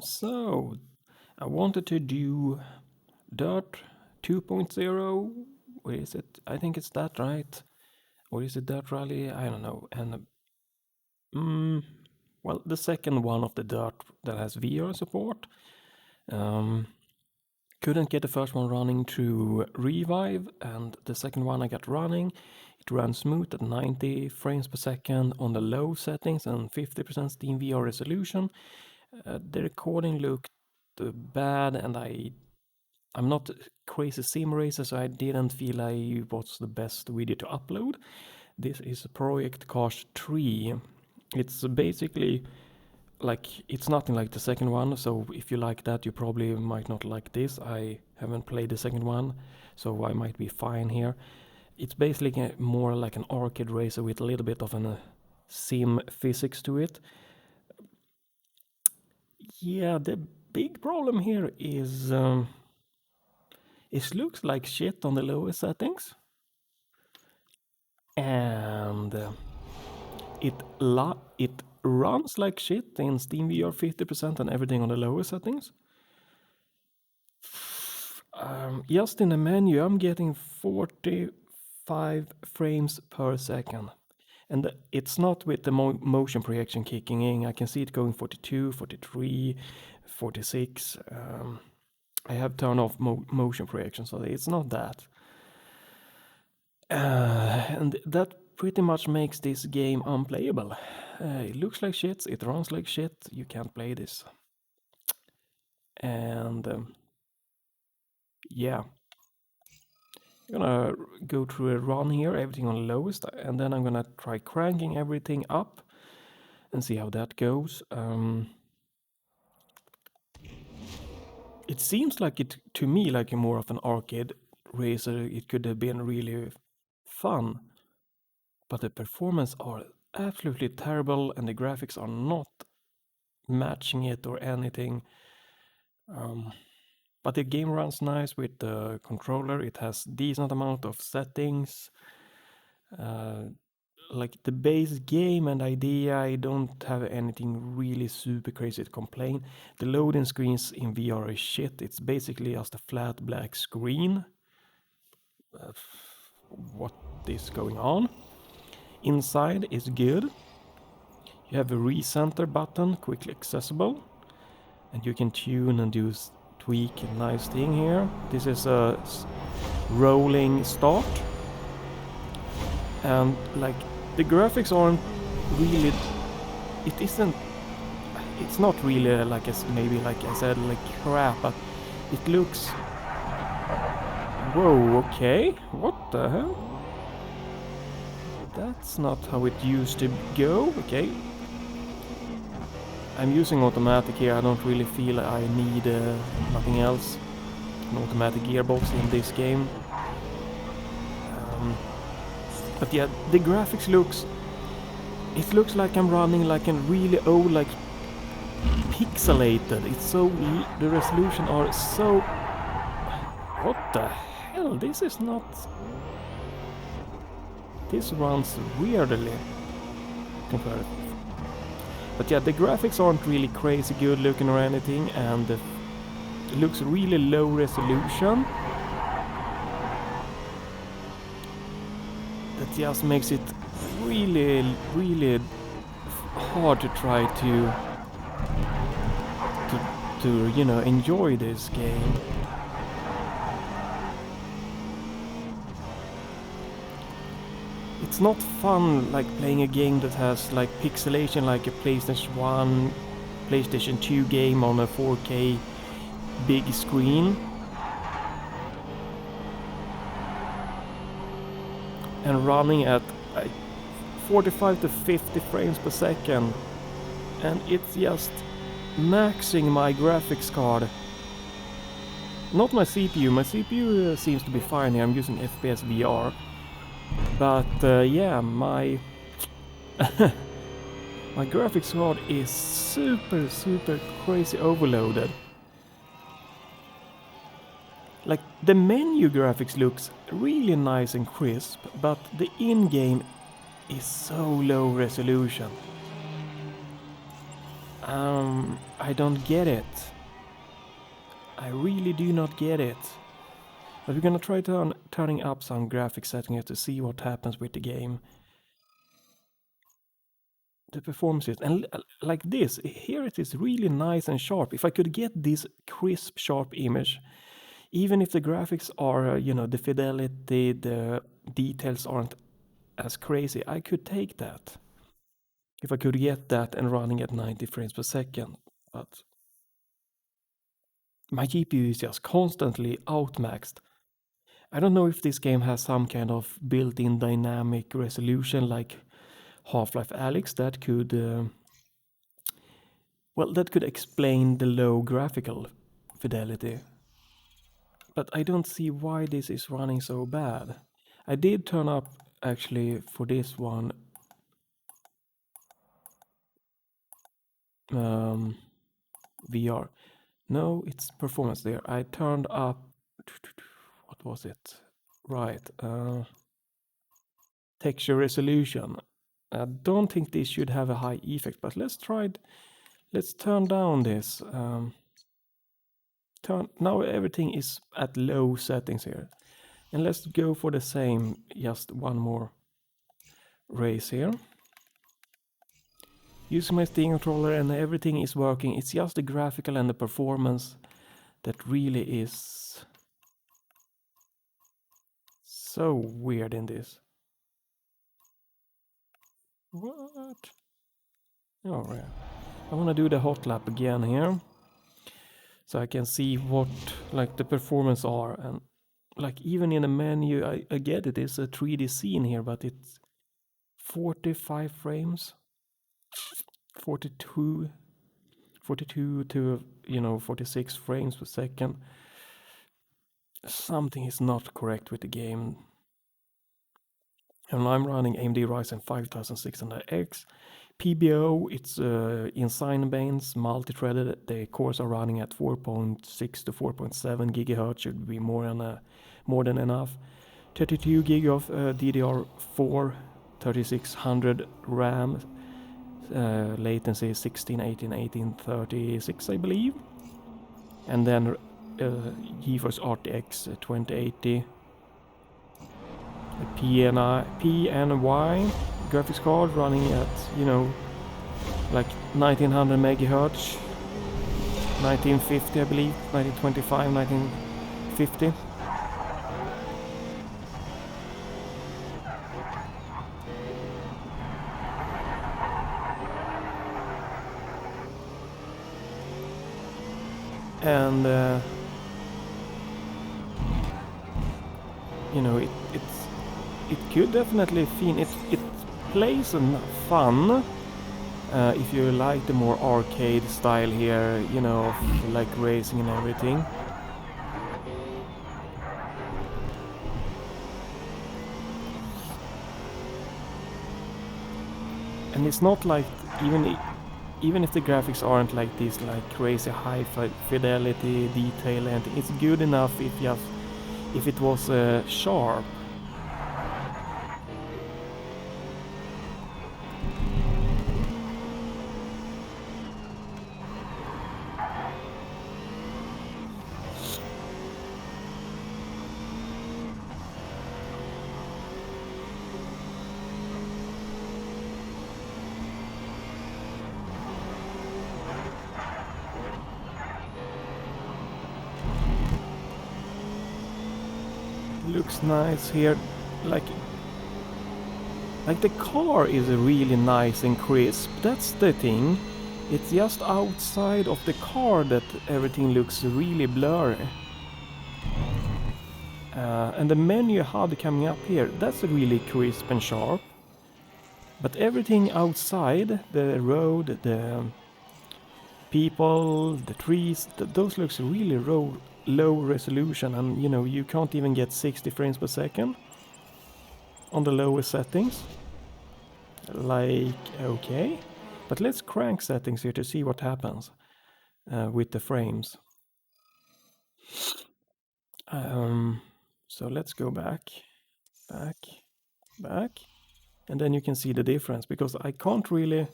So, I wanted to do Dirt 2.0. Where is it? I think it's that, right? Or is it Dirt Rally? I don't know. And, well, the second one of the Dirt that has VR support. Couldn't get the first one running through Revive, and the second one I got running. It ran smooth at 90 frames per second on the low settings and 50% Steam VR resolution. The recording looked bad, and I'm not a crazy sim racer, so I didn't feel like it was the best video to upload. This is Project Cars 3. It's basically like, it's nothing like the second one, so if you like that, you probably might not like this. I haven't played the second one, so I might be fine here. It's basically more like an arcade racer with a little bit of a sim physics to it. Yeah, the big problem here is it looks like shit on the lowest settings, and it runs like shit in SteamVR 50% and everything on the lowest settings. Just in the menu, I'm getting 45 frames per second. And it's not with the motion projection kicking in. I can see it going 42, 43, 46. I have turned off motion projection, so it's not that. And that pretty much makes this game unplayable. It looks like shit, it runs like shit, you can't play this. And yeah. I'm gonna go through a run here, everything on lowest, and then I'm gonna try cranking everything up and see how that goes. It seems like it, to me, like a more of an arcade racer. It could have been really fun, but the performance are absolutely terrible and the graphics are not matching it or anything. But the game runs nice with the controller. It has decent amount of settings. Like the base game and idea, I don't have anything really super crazy to complain. The loading screens in VR is shit. It's basically just a flat black screen. What is going on? Inside is good. You have a recenter button, quickly accessible, and you can tune and do tweak a nice thing here. This is a rolling start, and like the graphics aren't really, it's not really like, as maybe like I said, like crap, but it looks, whoa, okay, what the hell? That's not how it used to go. Okay, I'm using automatic here. I don't really feel I need nothing else, an automatic gearbox in this game. But yeah, the graphics it looks like I'm running like a really old, like pixelated. It's so, the resolution are so, what the hell, this is not, this runs weirdly compared. But yeah, the graphics aren't really crazy good looking or anything, and it looks really low resolution. That just makes it really, really hard to try to you know, enjoy this game. It's not fun like playing a game that has like pixelation like a PlayStation 1, PlayStation 2 game on a 4K big screen. And running at 45 to 50 frames per second. And it's just maxing my graphics card. Not my CPU. My CPU seems to be fine here. I'm using FPS VR. But yeah, my my graphics card is super, super crazy overloaded. Like the menu graphics looks really nice and crisp, but the in-game is so low resolution. I don't get it. I really do not get it. But we're gonna try turning up some graphic settings to see what happens with the game. The performance is, and like this, here it is really nice and sharp. If I could get this crisp, sharp image, even if the graphics are, the fidelity, the details aren't as crazy, I could take that. If I could get that and running at 90 frames per second. But my GPU is just constantly outmaxed. I don't know if this game has some kind of built-in dynamic resolution like Half-Life Alyx that could, that could explain the low graphical fidelity. But I don't see why this is running so bad. I did turn up, actually, for this one, VR. No, it's performance there. I turned up, what was it? Right, texture resolution. I don't think this should have a high effect, but let's try it. Let's turn down this. Now everything is at low settings here. And let's go for the same, just one more race here. Using my Steam controller and everything is working. It's just the graphical and the performance that really is so weird in this. What? Oh yeah. I want to do the hot lap again here. So I can see what like the performance are, and like even in a menu, I get it, it's a 3D scene here, but it's 45 frames, 42 to 46 frames per second. Something is not correct with the game. And I'm running AMD Ryzen 5600X. PBO, it's in Cinebane's multi-threaded. The cores are running at 4.6 to 4.7 gigahertz, should be more than enough. 32 gig of DDR4, 3600 RAM, latency 16, 18, 1836, I believe. And then GeForce RTX 2080. PNY graphics card running at, like 1900 megahertz, 1950 I believe, 1925, 1950. And it could definitely feel it plays fun if you like the more arcade style here, like racing and everything. And it's not like, even if the graphics aren't like this, like crazy high fidelity detail, and it's good enough if it was sharp. Looks nice here, like the car is really nice and crisp. That's the thing. It's just outside of the car that everything looks really blurry. And the menu HUD coming up here, that's really crisp and sharp. But everything outside, the road, the people, the trees, those looks really low resolution, and you can't even get 60 frames per second on the lowest settings. Like, okay. But let's crank settings here to see what happens with the frames. So let's go back, and then you can see the difference, because I can't really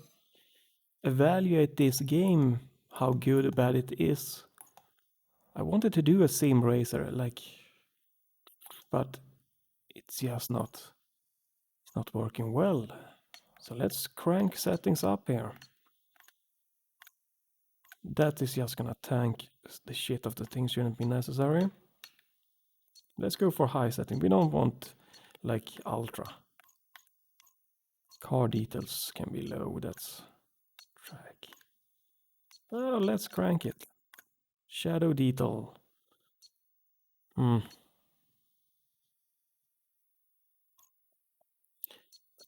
evaluate this game, how good or bad it is. I wanted to do a sim racer, like, but it's just not working well. So let's crank settings up here. That is just gonna tank the shit of the things shouldn't be necessary. Let's go for high setting. We don't want like ultra. Car details can be low, that's track. Oh, let's crank it. Shadow detail.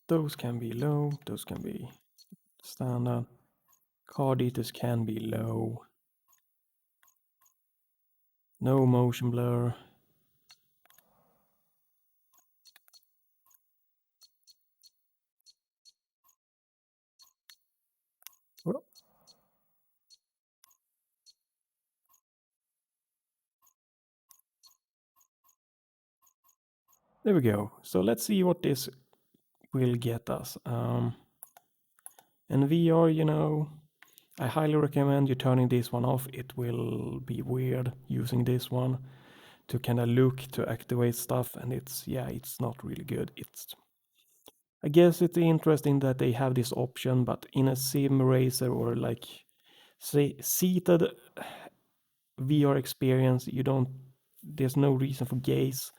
Those can be low, those can be standard. Car details can be low. No motion blur. Oh. There we go. So let's see what this will get us. And VR, you know, I highly recommend you turning this one off. It will be weird using this one to kind of look to activate stuff, and it's not really good. I guess it's interesting that they have this option, but in a sim racer or like say seated VR experience, there's no reason for gaze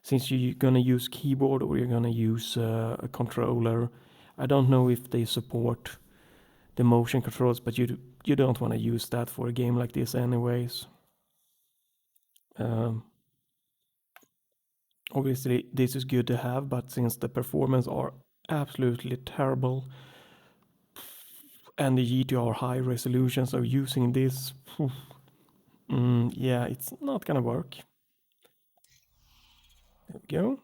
since you're gonna use keyboard or you're gonna use a controller. I don't know if they support the motion controls, but you don't want to use that for a game like this anyways. Obviously this is good to have, but since the performance are absolutely terrible and the G2 are high resolution, so using this, yeah, it's not gonna work. There we go.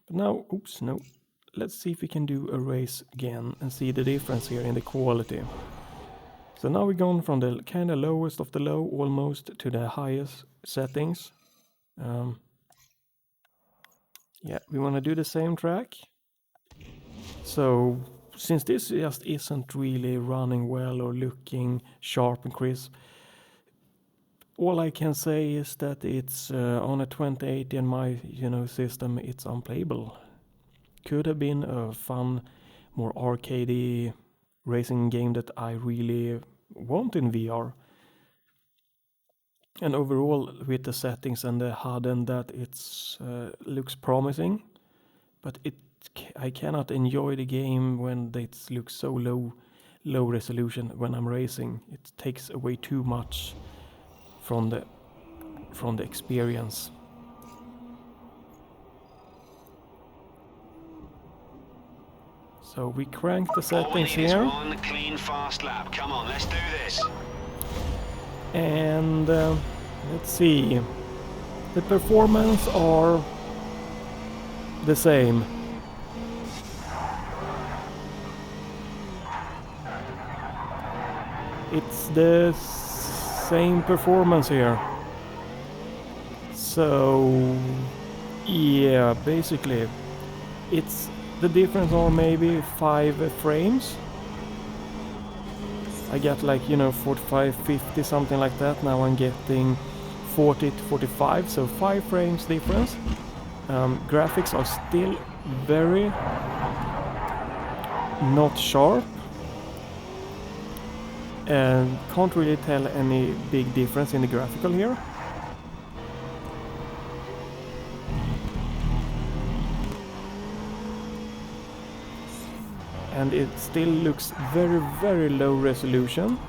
But now, oops, no. Let's see if we can do a race again and see the difference here in the quality. So now we're going from the kind of lowest of the low almost to the highest settings. Yeah, we want to do the same track. So since this just isn't really running well or looking sharp and crisp, all I can say is that it's on a 2080 in my system, it's unplayable. Could have been a fun, more arcadey racing game that I really want in VR. And overall, with the settings and the HUD and that, it's looks promising, but I cannot enjoy the game when it looks so low resolution when I'm racing. It takes away too much from the experience. So we crank the settings here. One clean, fast lap. Come on, let's do this. And let's see. The performance are the same. It's the same performance here. So yeah, basically it's the difference are maybe 5 frames. I get like 45, 50, something like that. Now I'm getting 40 to 45, so 5 frames difference. Graphics are still very not sharp, and can't really tell any big difference in the graphical here. And it still looks very low resolution.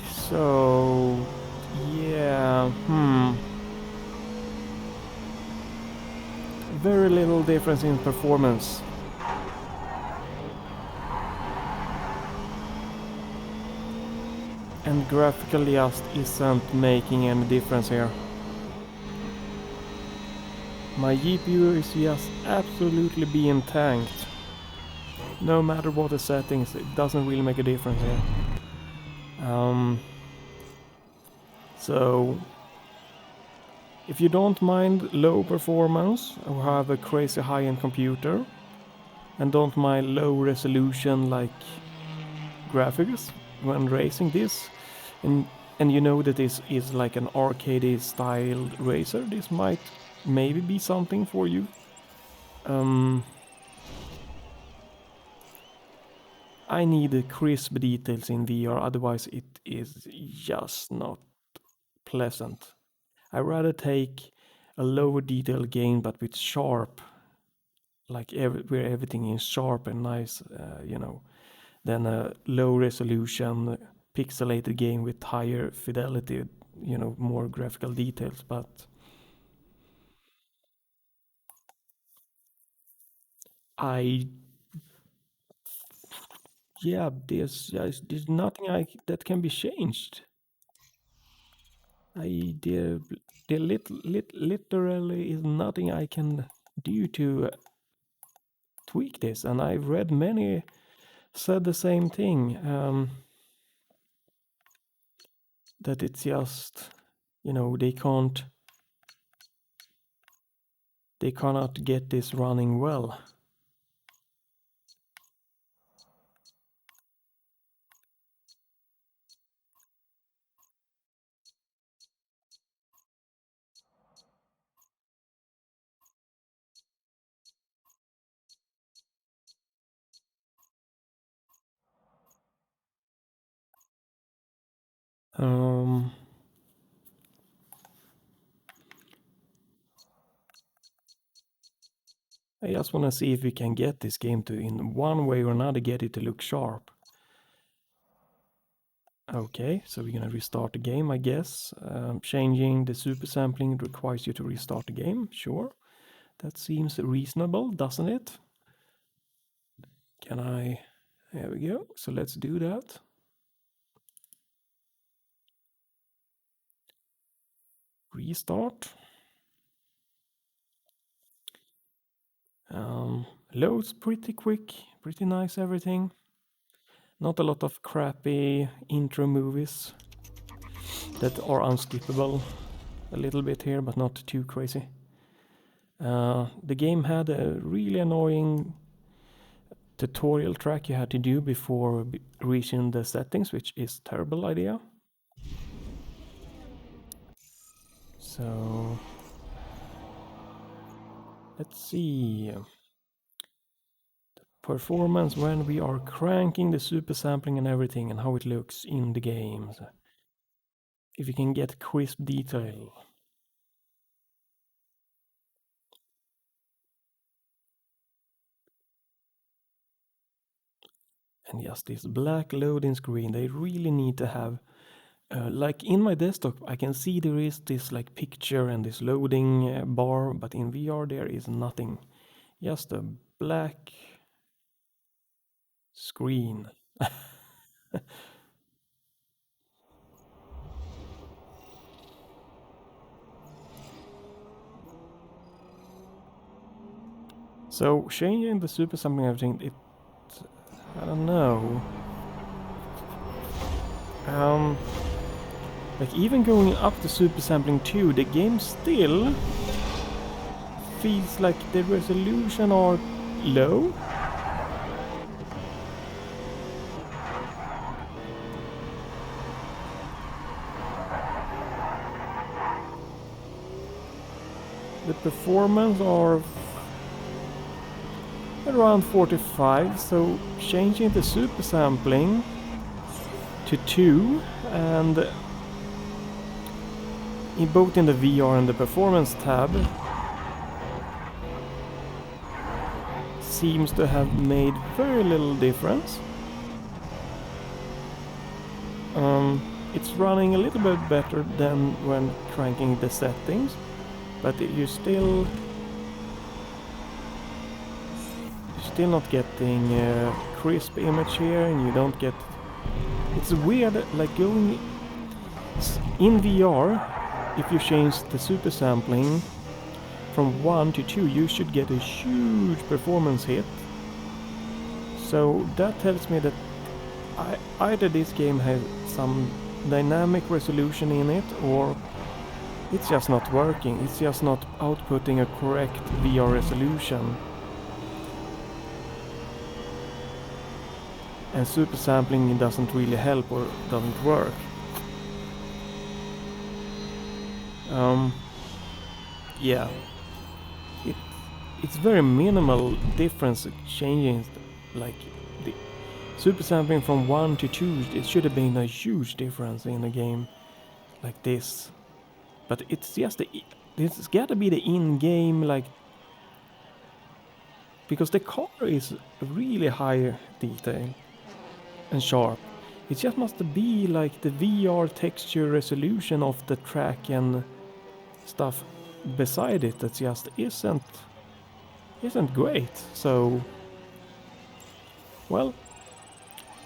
So yeah, very little difference in performance. And graphically just isn't making any difference here. My GPU is just absolutely being tanked. No matter what the settings, it doesn't really make a difference here. So If you don't mind low performance or have a crazy high-end computer and don't mind low resolution like graphics when racing this, and you know that this is like an arcade styled racer, this might maybe be something for you. I need crisp details in VR, otherwise it is just not pleasant. I'd rather take a lower detail game but with sharp, like where everything is sharp and nice, than a low resolution pixelated game with higher fidelity, more graphical details. But there's nothing that can be changed. There literally is nothing I can do to tweak this, and I've read many said the same thing, that it's just, they cannot get this running well. I just want to see if we can get this game to, in one way or another, get it to look sharp. Okay, so we're gonna restart the game, I guess. Changing the super sampling requires you to restart the game, sure. That seems reasonable, doesn't it? There we go, so let's do that. Restart. Loads pretty quick, pretty nice everything. Not a lot of crappy intro movies that are unskippable. A little bit here, but not too crazy. The game had a really annoying tutorial track you had to do before reaching the settings, which is a terrible idea. So let's see. Performance when we are cranking the super sampling and everything, and how it looks in the games. If you can get crisp detail. And just this black loading screen, they really need to have, like in my desktop, I can see there is this like picture and this loading bar, but in VR there is nothing. Just a black screen. So changing the super sampling and everything, I don't know. Like even going up to super sampling 2, the game still feels like the resolution are low. The performance are around 45, so changing the super sampling to 2 and both in the VR and the performance tab seems to have made very little difference. It's running a little bit better than when cranking the settings, but you're still not getting crisp image here, and you don't get. It's weird, like going in VR. If you change the super sampling from 1 to 2, you should get a huge performance hit. So that tells me that either this game has some dynamic resolution in it, or it's just not working. It's just not outputting a correct VR resolution. And super sampling doesn't really help or doesn't work. Yeah, it's very minimal difference changing, like the super sampling from 1 to 2. It should have been a huge difference in a game like this, but it's just it's gotta be the in-game, like, because the car is really high detail and sharp. It just must be like the VR texture resolution of the track and stuff beside it that just isn't great. So, well,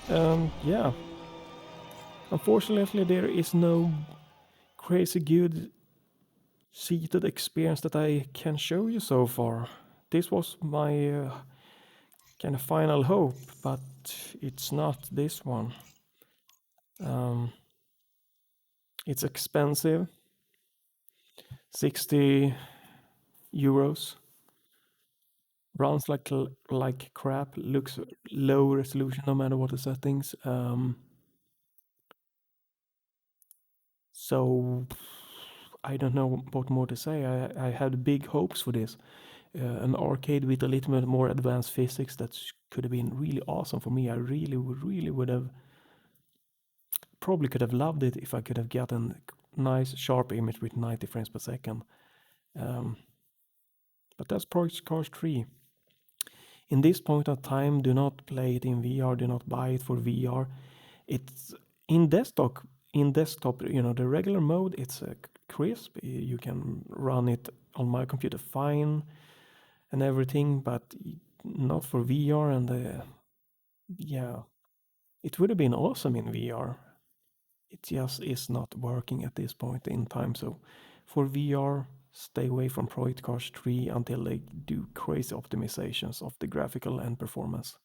yeah. Unfortunately, there is no crazy good seated experience that I can show you so far. This was my kind of final hope, but it's not this one. It's expensive, 60 euros. Runs like crap, looks low resolution no matter what the settings. So I don't know what more to say. I had big hopes for this. An arcade with a little bit more advanced physics that could have been really awesome for me. I really would have probably could have loved it if I could have gotten nice sharp image with 90 frames per second. But that's Project Cars 3. In this point of time, do not play it in VR. Do not buy it for VR. It's in desktop. The regular mode, it's crisp. You can run it on my computer fine and everything, but not for VR. And yeah, it would have been awesome in VR. It just is not working at this point in time. So for VR, stay away from Project Cars 3 until they do crazy optimizations of the graphical and performance.